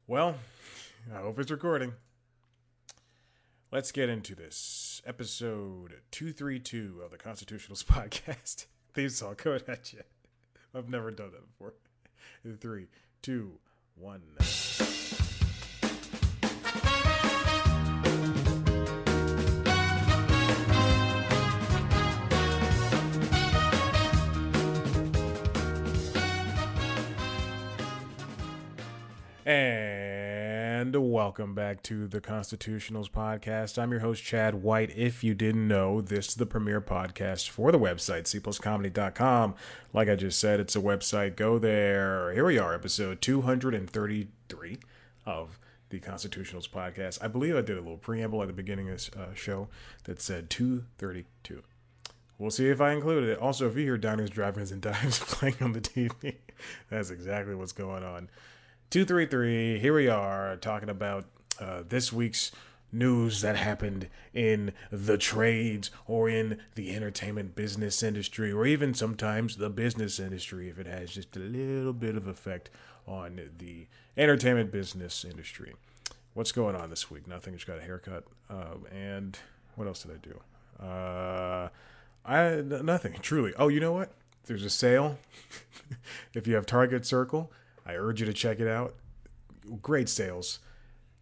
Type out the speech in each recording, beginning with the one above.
Well, I hope it's recording. Let's get into this. Episode 232 of the Constitutionals Podcast. Theme song coming at you. I've never done that before. Three, two, one. And welcome back to the Constitutionals Podcast. I'm your host, Chad White. If you didn't know, this is the premier podcast for the website, cpluscomedy.com. Like I just said, it's a website. Go there. Here we are, episode 233 of the Constitutionals Podcast. I believe I did a little preamble at the beginning of this show that said 232. We'll see if I included it. Also, if you hear diners, drive-ins, and dives playing on the TV, that's exactly what's going on. 233, here we are talking about this week's news that happened in the trades or in the entertainment business industry, or even sometimes the business industry if it has just a little bit of effect on the entertainment business industry. What's going on this week? Nothing. Just got a haircut. And what else did I do? Nothing, truly. Oh, you know what? There's a sale. If you have Target Circle, I urge you to check it out. Great sales.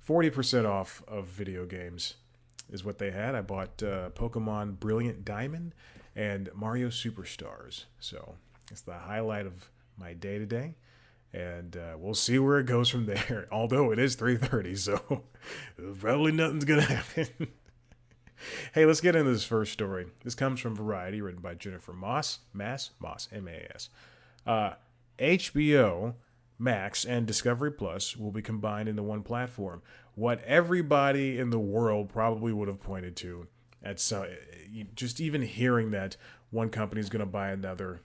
40% off of video games is what they had. I bought Pokemon Brilliant Diamond and Mario Superstars. So it's the highlight of my day today. And we'll see where it goes from there. Although it is 3:30, so probably nothing's going to happen. Hey, let's get into this first story. This comes from Variety, written by Jennifer Moss, M-A-S. HBO Max and Discovery Plus will be combined into one platform. What everybody in the world probably would have pointed to at just even hearing that one company is going to buy another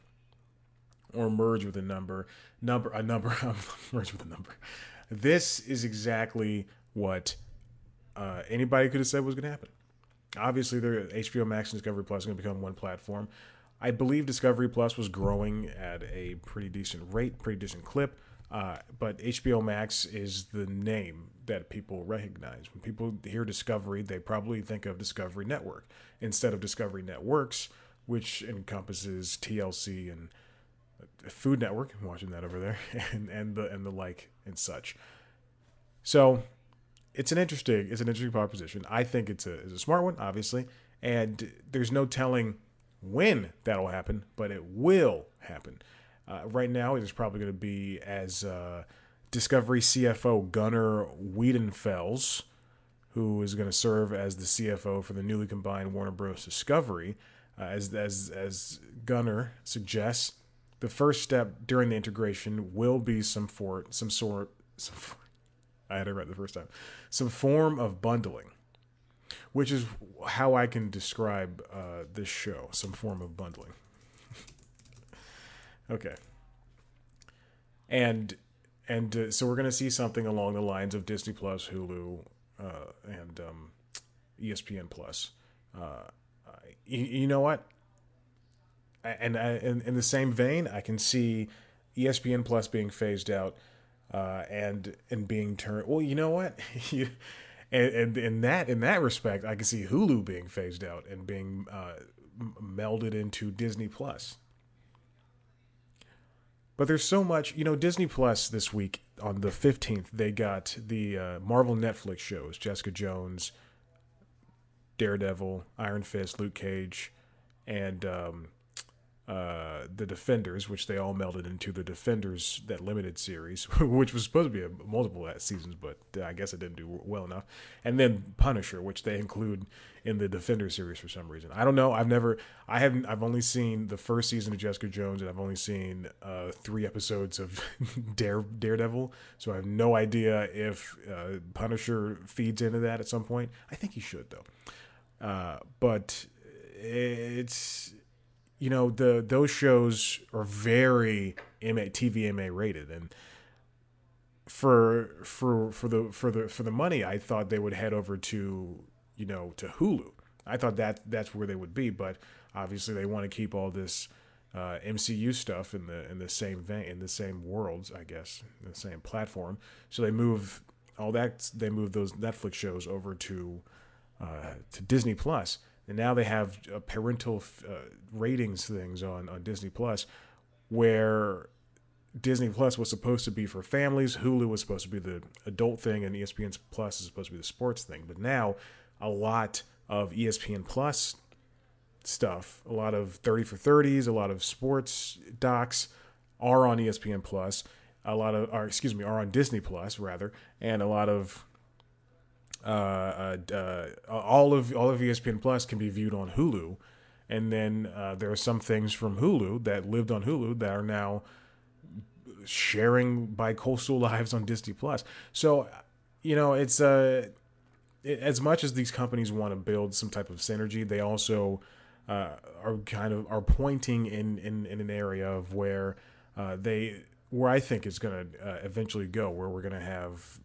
or merge with a number, merge with a number. This is exactly what anybody could have said was going to happen. Obviously, HBO Max and Discovery Plus are going to become one platform. I believe Discovery Plus was growing at a pretty decent rate, pretty decent clip. But HBO Max is the name that people recognize. When people hear Discovery, they probably think of Discovery Network instead of Discovery Networks, which encompasses TLC and Food Network. I'm watching that over there, and the like and such. So it's an interesting proposition. I think it's a smart one, obviously, and there's no telling when that'll happen, but it will happen. Right now, it is probably going to be as Discovery CFO Gunnar Wiedenfels, who is going to serve as the CFO for the newly combined Warner Bros. Discovery. As Gunnar suggests, the first step during the integration will be some form of bundling, which is how I can describe this show. Some form of bundling. Okay. And so we're going to see something along the lines of Disney Plus, Hulu, and ESPN Plus. You know what? And in the same vein, I can see ESPN Plus being phased out and being turned. Well, you know what? and in that respect, I can see Hulu being phased out and being melded into Disney Plus. But there's so much, Disney Plus this week on the 15th, they got the Marvel Netflix shows, Jessica Jones, Daredevil, Iron Fist, Luke Cage, and the Defenders, which they all melded into the Defenders, that limited series, which was supposed to be multiple seasons, but I guess it didn't do well enough. And then Punisher, which they include in the Defender series for some reason. I don't know. I've only seen the first season of Jessica Jones, and I've only seen 3 episodes of Daredevil, so I have no idea if Punisher feeds into that at some point. I think he should, though. But it's... those shows are very TVMA rated, and for the money, I thought they would head over to to Hulu. I thought that's where they would be, but obviously they want to keep all this MCU stuff in the same vein, in the same worlds, I guess, in the same platform. So they move those Netflix shows over to Disney Plus, and now they have parental ratings things on Disney Plus, where Disney Plus was supposed to be for families, Hulu was supposed to be the adult thing, and ESPN Plus is supposed to be the sports thing. But now a lot of ESPN Plus stuff, a lot of 30 for 30s, a lot of sports docs are on ESPN Plus, a lot of, are on Disney Plus rather, and a lot of all of ESPN Plus can be viewed on Hulu, and then there are some things from Hulu that lived on Hulu that are now sharing bi-coastal lives on Disney Plus. So, it's as much as these companies want to build some type of synergy, they also are pointing in an area of where where I think it's going to eventually go, where we're going to have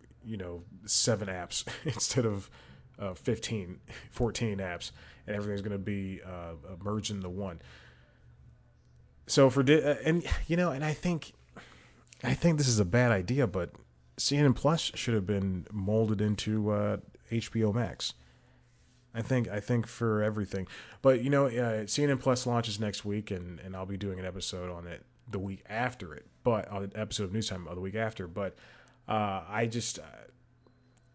7 apps instead of 14 apps, and everything's going to be merged into one. So and I think this is a bad idea, but CNN Plus should have been molded into HBO Max. I think for everything, but CNN Plus launches next week, and I'll be doing an episode on it the week after it, but on an episode of News Time the week after. But I just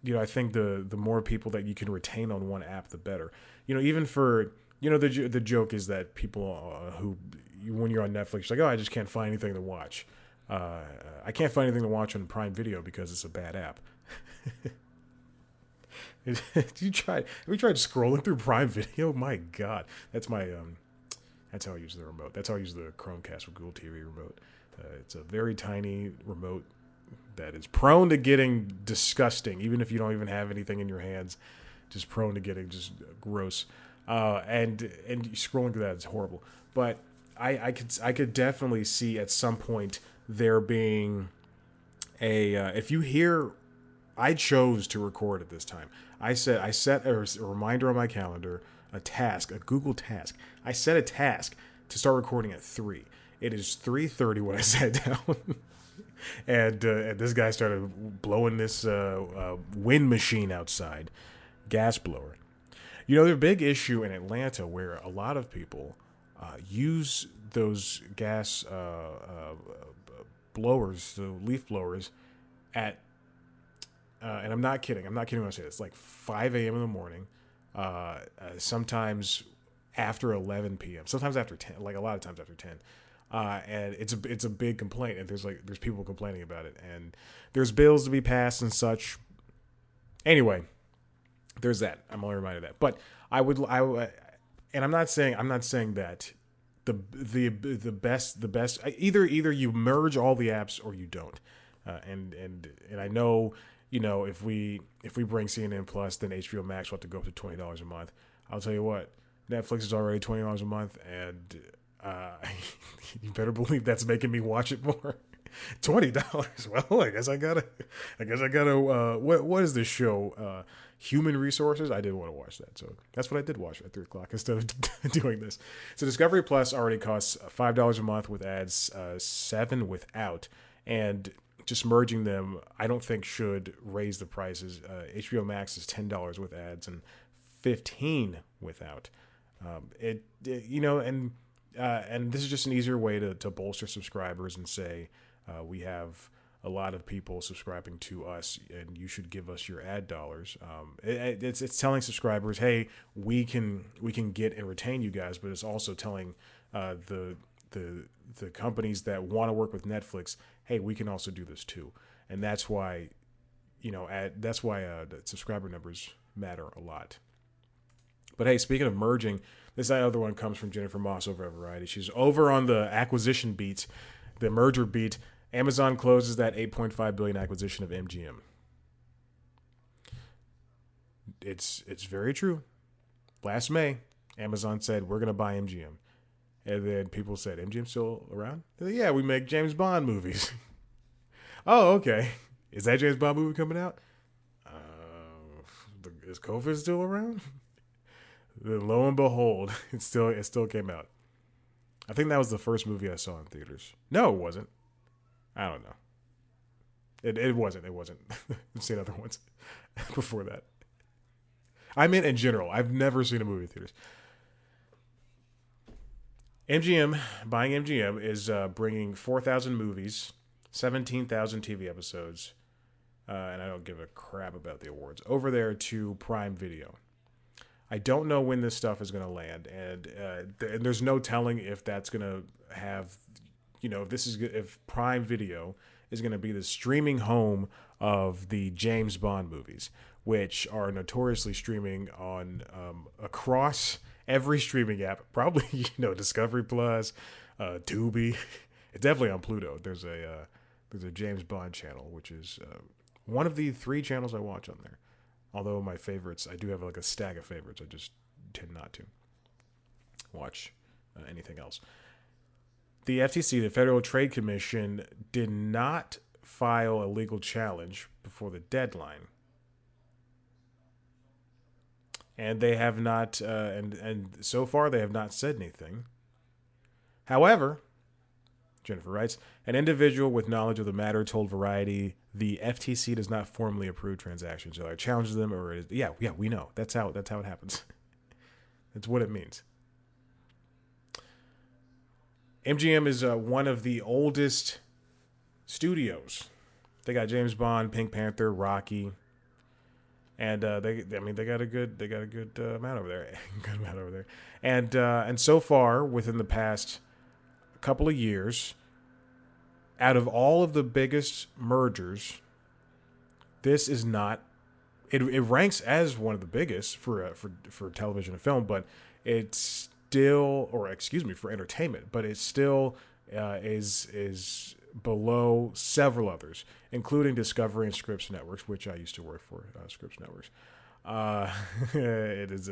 I think the more people that you can retain on one app, the better. Even for the joke is that people who when you're on Netflix, you're like, oh, I just can't find anything to watch. I can't find anything to watch on Prime Video because it's a bad app. Have you tried scrolling through Prime Video? My God, that's my that's how I use the remote. That's how I use the Chromecast with Google TV remote. It's a very tiny remote that is prone to getting disgusting, even if you don't even have anything in your hands. Just prone to getting just gross. And scrolling through that is horrible. But I could definitely see at some point there being if you hear. I chose to record at this time. I set a reminder on my calendar, a Google task. I set a task to start recording at 3. It is 3:30 when I sat down, and this guy started blowing this wind machine outside, gas blower. There's a big issue in Atlanta where a lot of people use those gas blowers, the leaf blowers, at and I'm not kidding when I say this, like 5 a.m. in the morning, sometimes after 11 p.m., sometimes after 10, like a lot of times after 10. And it's a big complaint, and there's people complaining about it, and there's bills to be passed and such. Anyway, there's that. I'm only reminded of that. But I would, and I'm not saying that the best either you merge all the apps or you don't. And I know, if we bring CNN Plus, then HBO Max will have to go up to $20 a month. I'll tell you what, Netflix is already $20 a month, and you better believe that's making me watch it more. $20. Well, I guess I gotta. What is this show? Human Resources. I did want to watch that, so that's what I did watch at 3:00 instead of doing this. So Discovery Plus already costs $5 a month with ads, $7 without, and just merging them, I don't think should raise the prices. HBO Max is $10 with ads and $15 without. And this is just an easier way to bolster subscribers and say we have a lot of people subscribing to us, and you should give us your ad dollars. It's telling subscribers, hey, we can get and retain you guys, but it's also telling the companies that want to work with Netflix, hey, we can also do this too. And that's why, the subscriber numbers matter a lot. But hey, speaking of merging, this other one comes from Jennifer Moss over at Variety. She's over on the acquisition beat, the merger beat. Amazon closes that $8.5 billion acquisition of MGM. It's very true. Last May, Amazon said, we're going to buy MGM. And then people said, MGM's still around? They're like, yeah, we make James Bond movies. Oh, okay. Is that James Bond movie coming out? Is COVID still around? Lo and behold, it still came out. I think that was the first movie I saw in theaters. No, it wasn't. I don't know. It wasn't. It wasn't. I've seen other ones before that. I mean, in general, I've never seen a movie in theaters. MGM, buying MGM is bringing 4,000 movies, 17,000 TV episodes, and I don't give a crap about the awards, over there to Prime Video. I don't know when this stuff is going to land, and there's no telling if that's going to have, if Prime Video is going to be the streaming home of the James Bond movies, which are notoriously streaming on across every streaming app. Probably Discovery Plus, Tubi. It's definitely on Pluto. There's a James Bond channel, which is one of the 3 channels I watch on there. Although my favorites, I do have like a stack of favorites. I just tend not to watch anything else. The FTC, the Federal Trade Commission, did not file a legal challenge before the deadline. And they have not, and so far they have not said anything. However, Jennifer writes, an individual with knowledge of the matter told Variety the FTC does not formally approve transactions. So I challenge them, or we know that's how it happens. That's what it means. MGM is one of the oldest studios. They got James Bond, Pink Panther, Rocky, and they got a good amount over there, good amount over there, and so far within the past couple of years, out of all of the biggest mergers, this is not. It ranks as one of the biggest for television and film, but it's still, for entertainment, but it still is below several others, including Discovery and Scripps Networks, which I used to work for, Scripps Networks. It is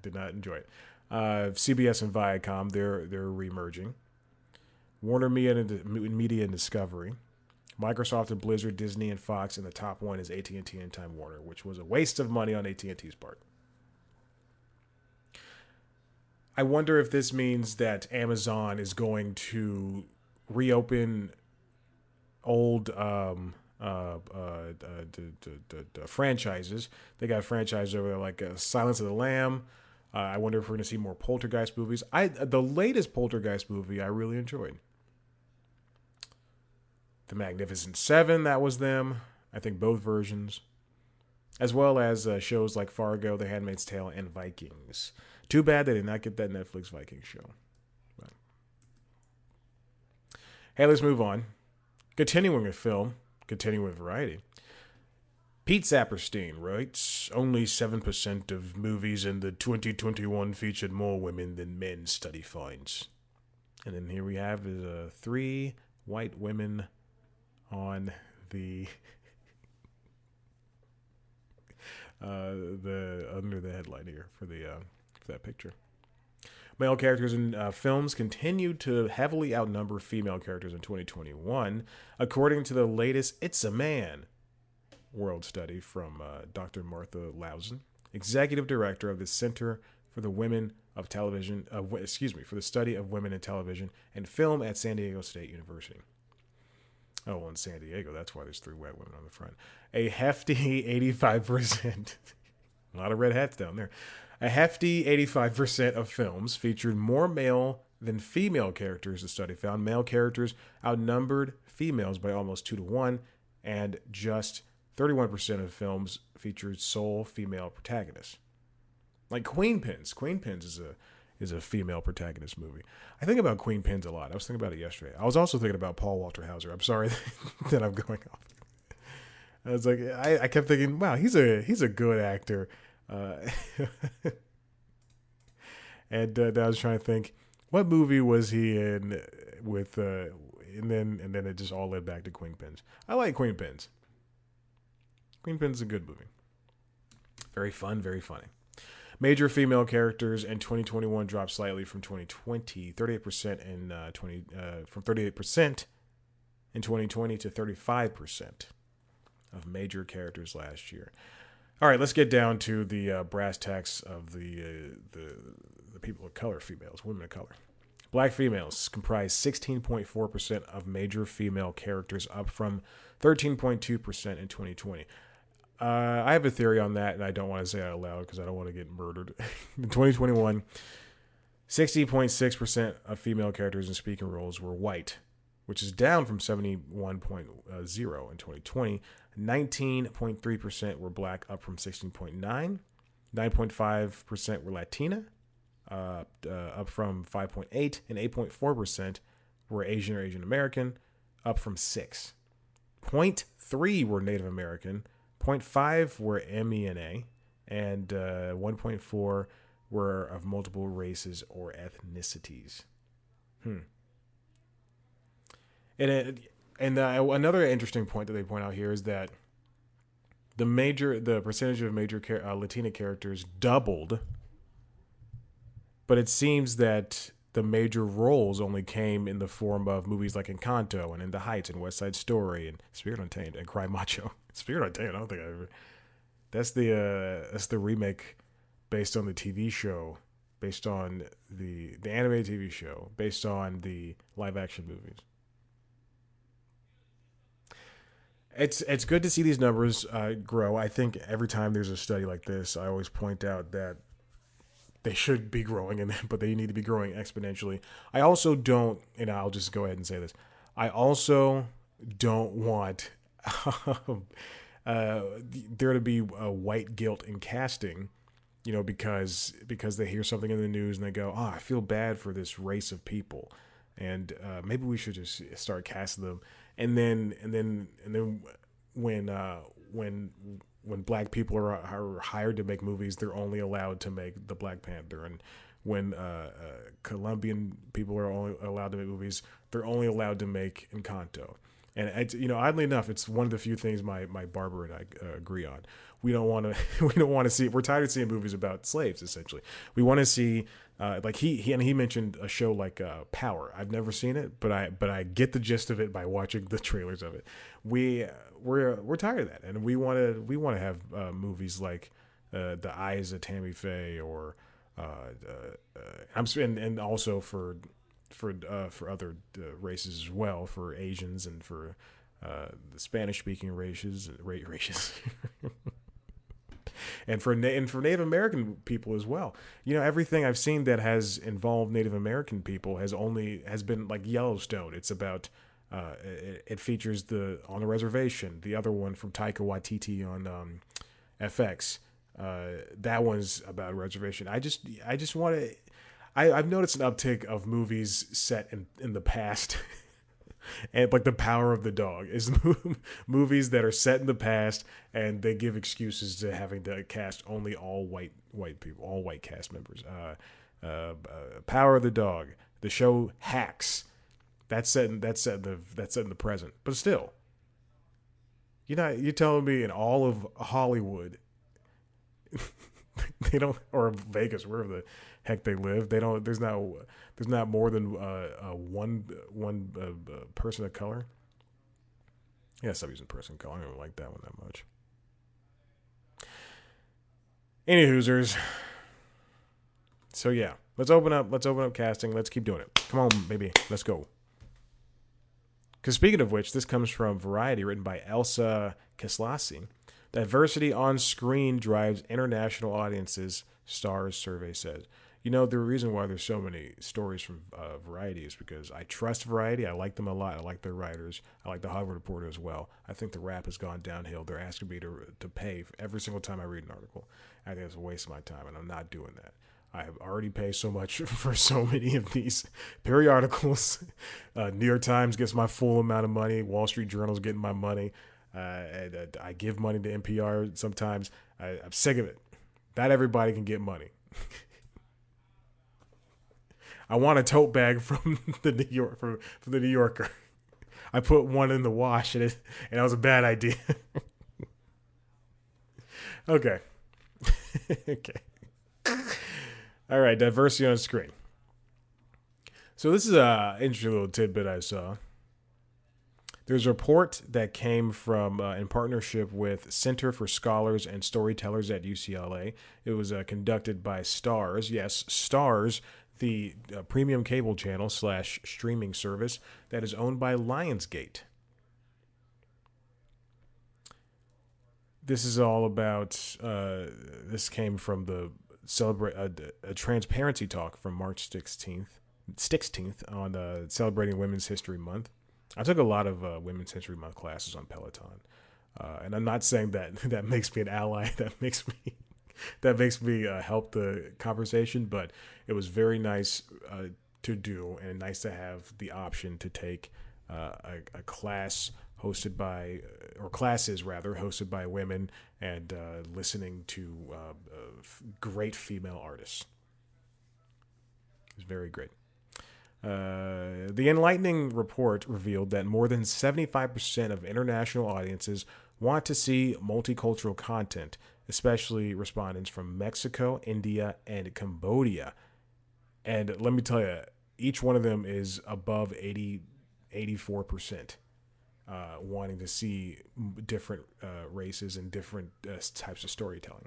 did not enjoy it. CBS and Viacom, they're remerging. Warner Media and Discovery. Microsoft and Blizzard, Disney and Fox, and the top one is AT&T and Time Warner, which was a waste of money on AT&T's part. I wonder if this means that Amazon is going to reopen old franchises. They got franchises over there like Silence of the Lamb. I wonder if we're going to see more Poltergeist movies. The latest Poltergeist movie I really enjoyed. The Magnificent Seven, that was them. I think both versions. As well as shows like Fargo, The Handmaid's Tale, and Vikings. Too bad they did not get that Netflix Vikings show. But. Hey, let's move on. Continuing with film, continuing with variety. Pete Saperstein writes, only 7% of movies in the 2021 featured more women than men, study finds. And then here we have 3 white women on the under the headline here for that picture. Male characters in films continued to heavily outnumber female characters in 2021, according to the latest It's a Man world study from Dr. Martha Lausen, executive director of the Center for the Women of Television, for the study of women in television and film at San Diego State University. Oh, well, in San Diego, that's why there's 3 white women on the front. A hefty 85%, a lot of red hats down there. A hefty 85% of films featured more male than female characters, the study found. Male characters outnumbered females by almost 2-1, and just 31% of films featured sole female protagonists. Like Queen Pins. Queen Pins is a female protagonist movie. I think about Queen Pins a lot. I was thinking about it yesterday. I was also thinking about Paul Walter Hauser. I'm sorry that I'm going off. I was like, I kept thinking, wow, he's a good actor. And I was trying to think, what movie was he in with, and then it just all led back to Queen Pins. I like Queen Pins. Queen Pins is a good movie. Very fun, very funny. Major female characters in 2021 dropped slightly from 2020, 38% from 38% in 2020 to 35% of major characters last year. All right, let's get down to the brass tacks of the people of color, females, women of color. Black females comprise 16.4% of major female characters, up from 13.2% in 2020. I have a theory on that, and I don't want to say it out loud because I don't want to get murdered. In 2021, 60.6% of female characters in speaking roles were white, which is down from 71.0 in 2020. 19.3% were black, up from 16.9. 9.5% were Latina, up from 5.8, and 8.4% were Asian or Asian American, up from 6. 0.3 were Native American, 0.5 were MENA, and 1.4 were of multiple races or ethnicities. And another interesting point that they point out here is that the percentage of major Latina characters doubled, but it seems that the major roles only came in the form of movies like Encanto and In the Heights and West Side Story and Spirit Untamed and Cry Macho. Spirit Untamed, I don't think I ever. That's the remake based on the TV show, based on the animated TV show, based on the live action movies. It's good to see these numbers grow. I think every time there's a study like this, I always point out that they should be growing, but they need to be growing exponentially. I also don't, and I'll just go ahead and say this, I also don't want there to be a white guilt in casting, because they hear something in the news and they go, I feel bad for this race of people, and maybe we should just start casting them. And then when black people are hired to make movies, they're only allowed to make the Black Panther. And when Colombian people are only allowed to make movies, they're only allowed to make Encanto. And oddly enough, it's one of the few things my barber and I agree on. We don't want to see. We're tired of seeing movies about slaves. Essentially, we want to see like he mentioned a show like Power. I've never seen it, but I get the gist of it by watching the trailers of it. We're tired of that, and we want to have movies like The Eyes of Tammy Faye, or and also for other races as well, for Asians and for the Spanish-speaking races, and for Native American people as well. Everything I've seen that has involved Native American people has been like Yellowstone. It's about it features On the Reservation, the other one from Taika Waititi on FX. That one's about reservation. I just want to. I've noticed an uptick of movies set in the past, and like The Power of the Dog is movies that are set in the past, and they give excuses to having to cast only all white people, all white cast members. Power of the Dog, the show Hacks, that's set in the present, but still, you're telling me in all of Hollywood, they don't, or Vegas, wherever the heck they live, they don't. There's not more than one person of color. Yeah, stop using person of color. I don't even like that one that much. Any Hoosers. So yeah, let's open up casting. Let's keep doing it. Come on, baby, let's go. Because speaking of which, this comes from Variety, written by Elsa Keslasi. Diversity on screen drives international audiences, Stars survey says. The reason why there's so many stories from Variety is because I trust Variety. I like them a lot. I like their writers. I like the Hollywood Reporter as well. I think the rap has gone downhill. They're asking me to pay for every single time I read an article. I think it's a waste of my time, and I'm not doing that. I have already paid so much for so many of these periodicals. New York Times gets my full amount of money. Wall Street Journal's getting my money. And I give money to NPR sometimes. I'm sick of it. Not everybody can get money. I want a tote bag from the New Yorker. I put one in the wash, and that was a bad idea. Okay. Okay. All right, diversity on screen. So this is an interesting little tidbit I saw. There's a report that came from in partnership with Center for Scholars and Storytellers at UCLA. It was conducted by Stars. Yes, Stars, the premium cable channel slash streaming service that is owned by Lionsgate. This is all about. This came from the celebrate a transparency talk from March 16th on celebrating Women's History Month. I took a lot of Women's History Month classes on Peloton, and I'm not saying that that makes me an ally. That makes me help the conversation, but it was very nice to do and nice to have the option to take a class hosted by, or classes rather, hosted by women and listening to great female artists. It was very great. The enlightening report revealed that more than 75% of international audiences want to see multicultural content, especially respondents from Mexico, India, and Cambodia. And let me tell you, each one of them is above 84%. Wanting to see different races and different types of storytelling.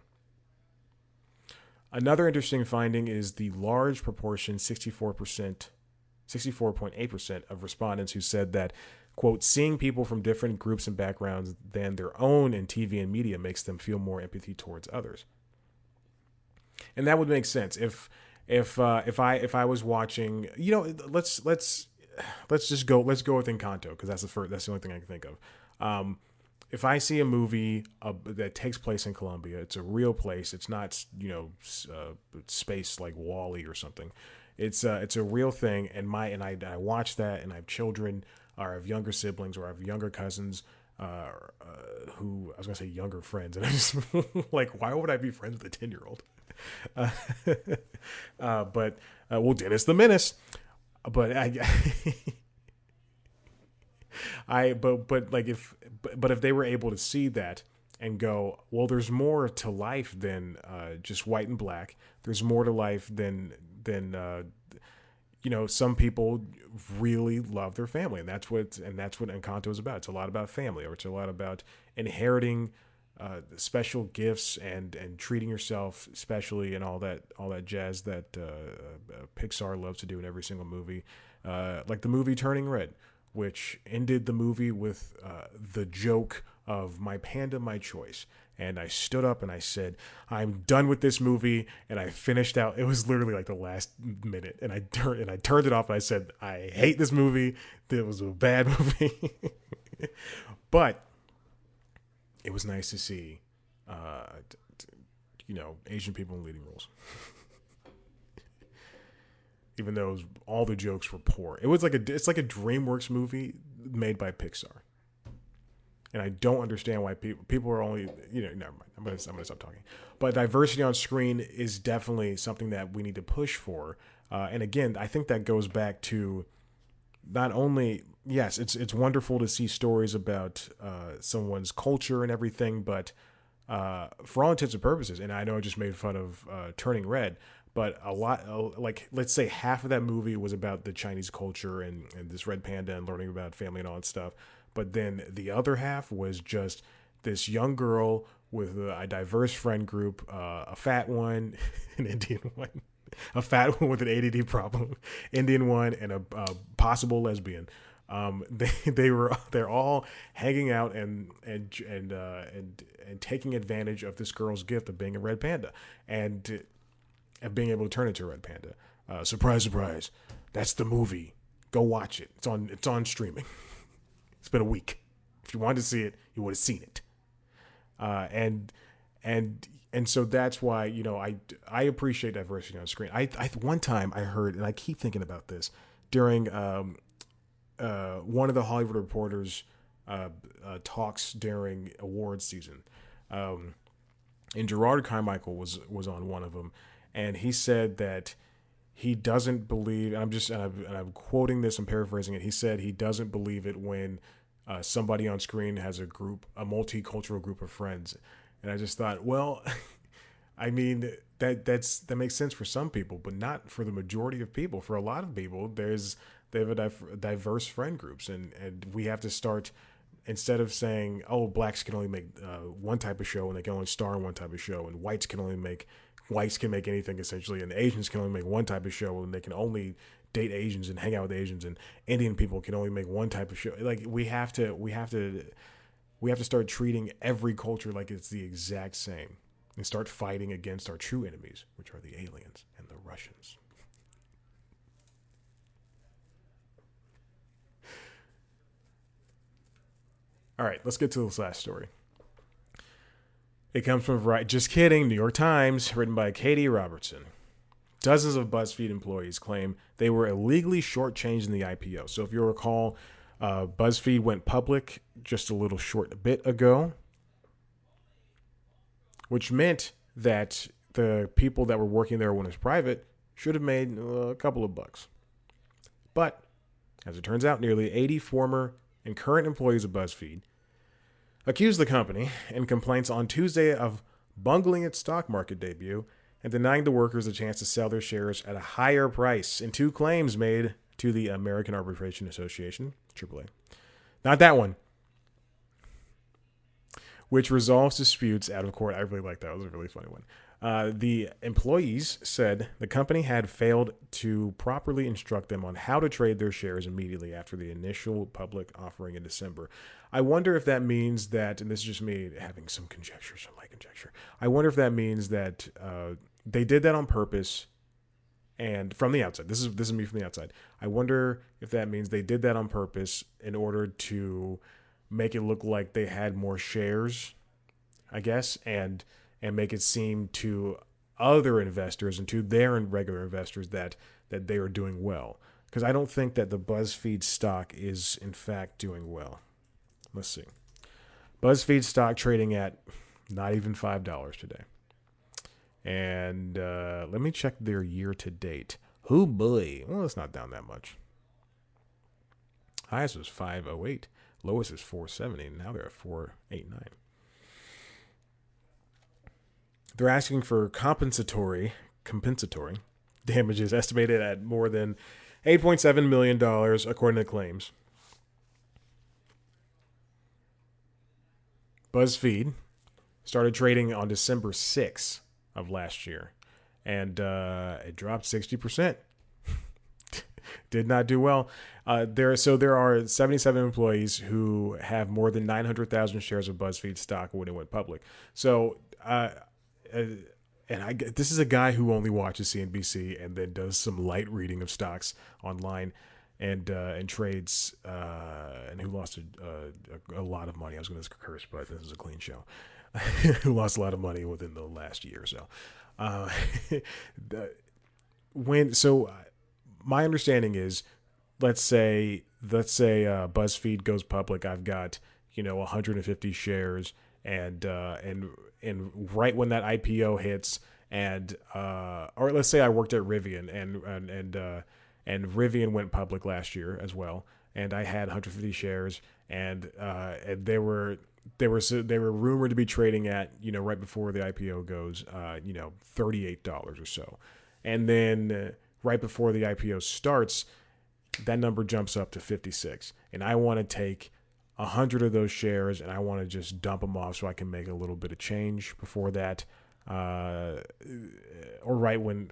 Another interesting finding is the large proportion, 64.8% of respondents who said that, quote, seeing people from different groups and backgrounds than their own in TV and media makes them feel more empathy towards others. And that would make sense if I was watching, let's go with Encanto, because that's the only thing I can think of. If I see a movie that takes place in Colombia, it's a real place. It's not space like Wall-E or something. It's a real thing, and I watch that, and I have children, or I have younger siblings, or I have younger cousins, who I was gonna say younger friends, and I just like, why would I be friends with a 10-year-old? But Dennis the Menace. But if they were able to see that and go, well, there's more to life than just white and black. There's more to life than some people really love their family, and that's what Encanto is about. It's a lot about family, or it's a lot about inheriting special gifts and treating yourself specially, and all that jazz that Pixar loves to do in every single movie, like the movie Turning Red, which ended the movie with the joke of "My panda, my choice." And I stood up and I said, "I'm done with this movie." And I finished out. It was literally like the last minute, and I turned it off. And I said, "I hate this movie. It was a bad movie." But it was nice to see, Asian people in leading roles. Even though all the jokes were poor, it's like a DreamWorks movie made by Pixar. And I don't understand why people are only, never mind. I'm gonna stop talking. But diversity on screen is definitely something that we need to push for. And again, I think that goes back to not only, yes, it's wonderful to see stories about someone's culture and everything, but for all intents and purposes, and I know I just made fun of Turning Red, but a lot, like, let's say half of that movie was about the Chinese culture and this red panda and learning about family and all that stuff. But then the other half was just this young girl with a diverse friend group, a fat one, an Indian one, a fat one with an ADD problem, Indian one, and a possible lesbian. They're all hanging out and taking advantage of this girl's gift of being a red panda and being able to turn into a red panda. Surprise, surprise! That's the movie. Go watch it. It's on streaming. It's been a week. If you wanted to see it, you would have seen it. And so that's why, I appreciate diversity on screen. I one time I heard, and I keep thinking about this, during one of the Hollywood Reporter's talks during awards season, and Gerard Carmichael was on one of them, and he said that he doesn't believe, and I'm quoting this and paraphrasing it. He said he doesn't believe it when somebody on screen has a multicultural group of friends. And I just thought, well, I mean, that makes sense for some people, but not for the majority of people. For a lot of people, they have a diverse friend groups, and we have to start instead of saying, oh, blacks can only make one type of show and they can only star in one type of show, and whites can make anything essentially, and Asians can only make one type of show and they can only date Asians and hang out with Asians, and Indian people can only make one type of show. Like we have to start treating every culture like it's the exact same and start fighting against our true enemies, which are the aliens and the Russians. All right, let's get to this last story. It comes from Just kidding, New York Times, written by Katie Robertson. Dozens of BuzzFeed employees claim they were illegally shortchanged in the IPO. So if you recall, BuzzFeed went public just a little short bit ago, which meant that the people that were working there when it was private should have made a couple of bucks. But as it turns out, nearly 80 former and current employees of BuzzFeed accused the company in complaints on Tuesday of bungling its stock market debut and denying the workers a chance to sell their shares at a higher price in two claims made to the American Arbitration Association, AAA. Not that one, which resolves disputes out of court. I really like that. It was a really funny one. The employees said the company had failed to properly instruct them on how to trade their shares immediately after the initial public offering in December. I wonder if that means that, and this is just me having some conjecture, some light conjecture. I wonder if that means that they did that on purpose, and from the outside. This is me from the outside. I wonder if that means they did that on purpose in order to make it look like they had more shares, I guess, and make it seem to other investors and to their regular investors that they are doing well. Because I don't think that the BuzzFeed stock is in fact doing well. Let's see. BuzzFeed stock trading at not even $5 today. And let me check their year to date. Oh boy. Well, it's not down that much. Highest was 508. Lowest is 470. Now they're at 489. They're asking for compensatory damages estimated at more than $8.7 million, according to claims. BuzzFeed started trading on December 6th of last year, and it dropped 60%. Did not do well. There are 77 employees who have more than 900,000 shares of BuzzFeed stock when it went public. So, this is a guy who only watches CNBC and then does some light reading of stocks online and trades, and who lost a lot of money. I was going to curse, but this is a clean show. Who lost a lot of money within the last year or so. My understanding is, let's say BuzzFeed goes public. I've got 150 shares, and right when that IPO hits, or let's say I worked at Rivian, and Rivian went public last year as well, and I had 150 shares, and they were rumored to be trading at right before the IPO goes $38 or so, and then right before the IPO starts, that number jumps up to 56, and I want to take 100 of those shares and I want to just dump them off so I can make a little bit of change before that, or right when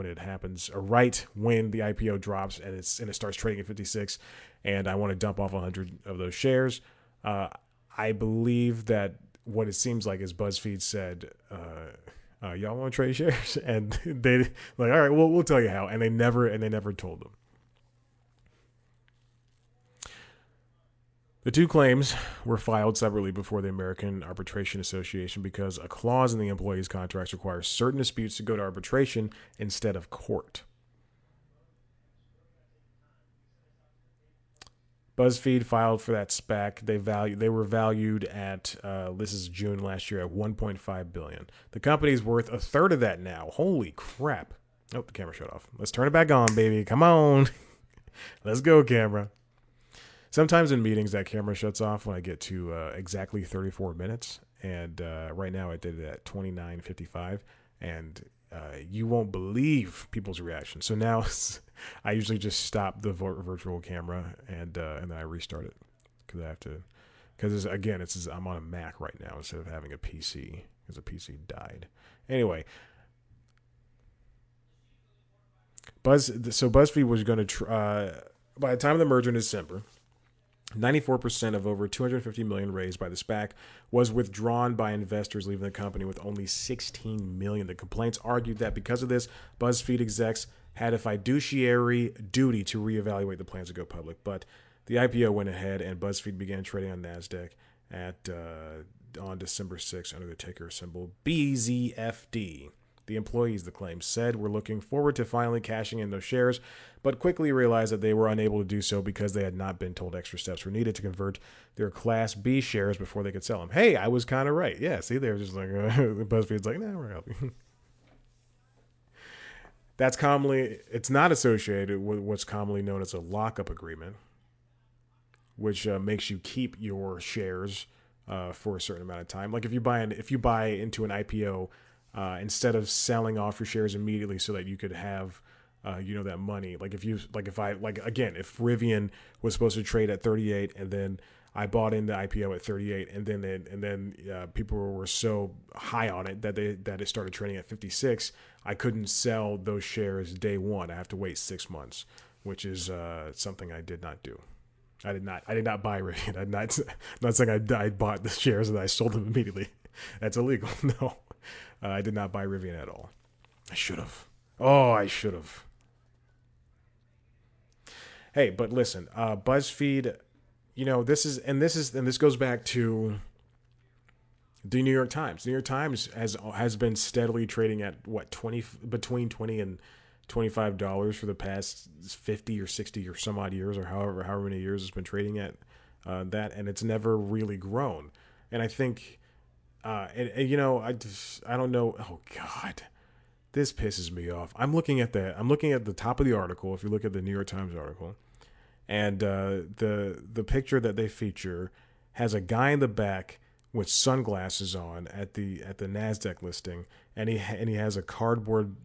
it happens, or right when the IPO drops and it starts trading at 56, and I want to dump off 100 of those shares. I believe that what it seems like is BuzzFeed said, y'all want to trade shares? And they like, all right, well, we'll tell you how. And they never told them. The two claims were filed separately before the American Arbitration Association because a clause in the employees' contracts requires certain disputes to go to arbitration instead of court. BuzzFeed filed for that SPAC. They were valued at this is June last year at $1.5 billion. The company's worth a third of that now. Holy crap! Oh, the camera shut off. Let's turn it back on, baby. Come on, let's go, camera. Sometimes in meetings that camera shuts off when I get to exactly 34 minutes, and right now I did it at 29:55, and you won't believe people's reaction. So now I usually just stop the virtual camera and then I restart it because I have to because again, I'm on a Mac right now instead of having a PC because the PC died. Anyway, BuzzFeed was going to by the time of the merger in December, 94% of over 250 million raised by the SPAC was withdrawn by investors leaving the company with only 16 million. The complaints argued that because of this, BuzzFeed execs had a fiduciary duty to reevaluate the plans to go public. But the IPO went ahead, and BuzzFeed began trading on Nasdaq on December 6th under the ticker symbol BZFD. The employees, the claim said, were looking forward to finally cashing in those shares, but quickly realized that they were unable to do so because they had not been told extra steps were needed to convert their Class B shares before they could sell them. Hey, I was kind of right. Yeah, see, they were just like, BuzzFeed's like, nah, we're helping. It's not associated with what's commonly known as a lockup agreement, which makes you keep your shares for a certain amount of time. Like if you buy into an IPO, instead of selling off your shares immediately so that you could have that money, if Rivian was supposed to trade at 38 and then I bought in the IPO at 38 and then people were so high on it that it started trading at 56, I couldn't sell those shares day one. I have to wait 6 months, which is something I did not do. I did not buy Rivian. I'm not saying I bought the shares and I sold them immediately. That's illegal. No. I did not buy Rivian at all. I should have. Oh, I should have. Hey, but listen, BuzzFeed, this goes back to the New York Times. The New York Times has been steadily trading at between $20 and $25 for the past 50 or 60 or some odd years, or however many years it's been trading at that, and it's never really grown. And I think. I don't know. Oh God, this pisses me off. I'm looking at the top of the article. If you look at the New York Times article, and the picture that they feature has a guy in the back with sunglasses on at the Nasdaq listing, and he has a cardboard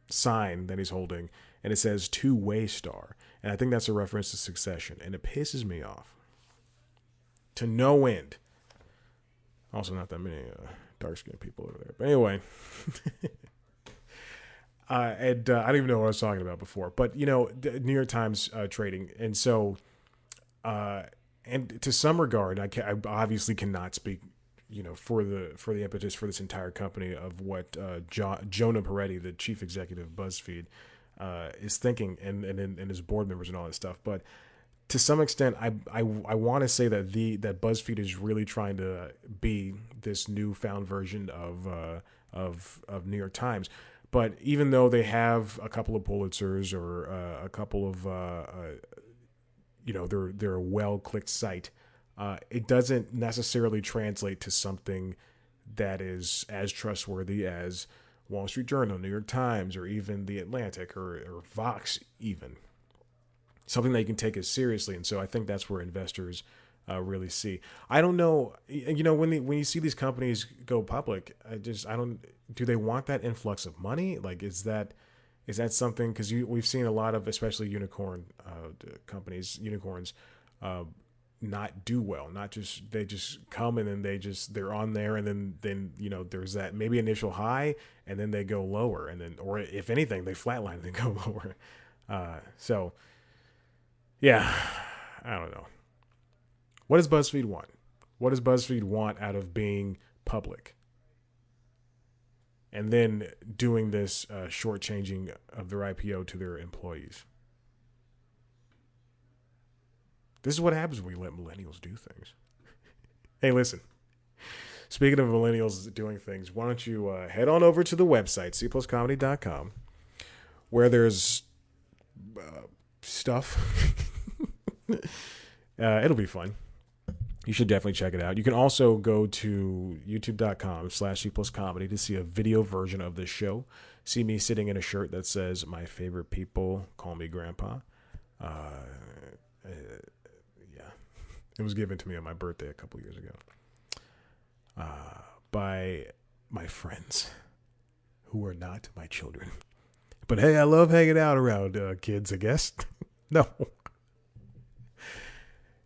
sign that he's holding, and it says two-way star, and I think that's a reference to Succession, and it pisses me off to no end. Also, not that many dark-skinned people over there. But anyway, I don't even know what I was talking about before. But, the New York Times trading. And so, and to some regard, I obviously cannot speak, for the impetus for this entire company of what Jonah Peretti, the chief executive of BuzzFeed, is thinking, and his board members and all that stuff. But to some extent, I want to say that BuzzFeed is really trying to be this newfound version of New York Times. But even though they have a couple of Pulitzers or a couple of they're a well-clicked site, it doesn't necessarily translate to something that is as trustworthy as Wall Street Journal, New York Times, or even The Atlantic or Vox even. Something that you can take as seriously. And so I think that's where investors really see. I don't know, when you see these companies go public, do they want that influx of money? Like, is that something, because we've seen a lot of, especially unicorns, not do well. They just come and then they're on there, and then there's that maybe initial high, and then they go lower, and then, or if anything, they flatline and then go lower. So yeah, I don't know. What does BuzzFeed want? What does BuzzFeed want out of being public? And then doing this shortchanging of their IPO to their employees. This is what happens when we let millennials do things. Hey, listen. Speaking of millennials doing things, why don't you head on over to the website, cpluscomedy.com, where there's stuff. It'll be fun. You should definitely check it out. You can also go to youtube.com/cpluscomedy to see a video version of this show. See me sitting in a shirt that says, "My favorite people call me grandpa." Yeah. It was given to me on my birthday a couple years ago by my friends who are not my children. But hey, I love hanging out around kids, I guess. No.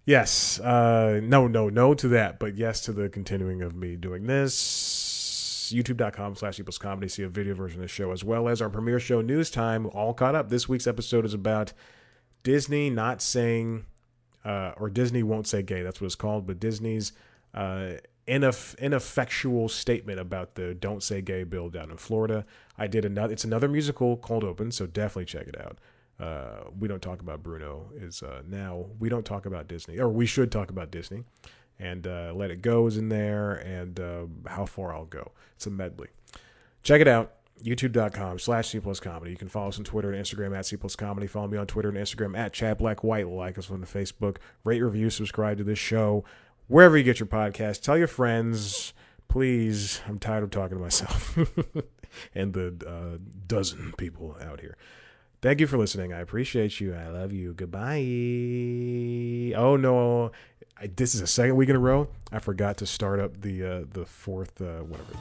Yes. No to that, but yes to the continuing of me doing this. YouTube.com/equalscomedy. See a video version of the show as well as our premiere show News Time. All caught up. This week's episode is about Disney not saying, or Disney won't say gay. That's what it's called. But Disney's ineffectual statement about the Don't Say Gay bill down in Florida. It's another musical, Cold Open, so definitely check it out. We don't talk about Bruno is now we don't talk about Disney, or we should talk about Disney, and Let It Go is in there, and How Far I'll Go. It's a medley. Check it out. YouTube.com/C plus comedy. You can follow us on Twitter and Instagram at C plus comedy. Follow me on Twitter and Instagram at Chad Black White. Like us on Facebook. Rate, review, subscribe to this show wherever you get your podcast. Tell your friends, please. I'm tired of talking to myself and the dozen people out here. Thank you for listening. I appreciate you. I love you. Goodbye. Oh, no. This is the second week in a row. I forgot to start up the fourth, whatever.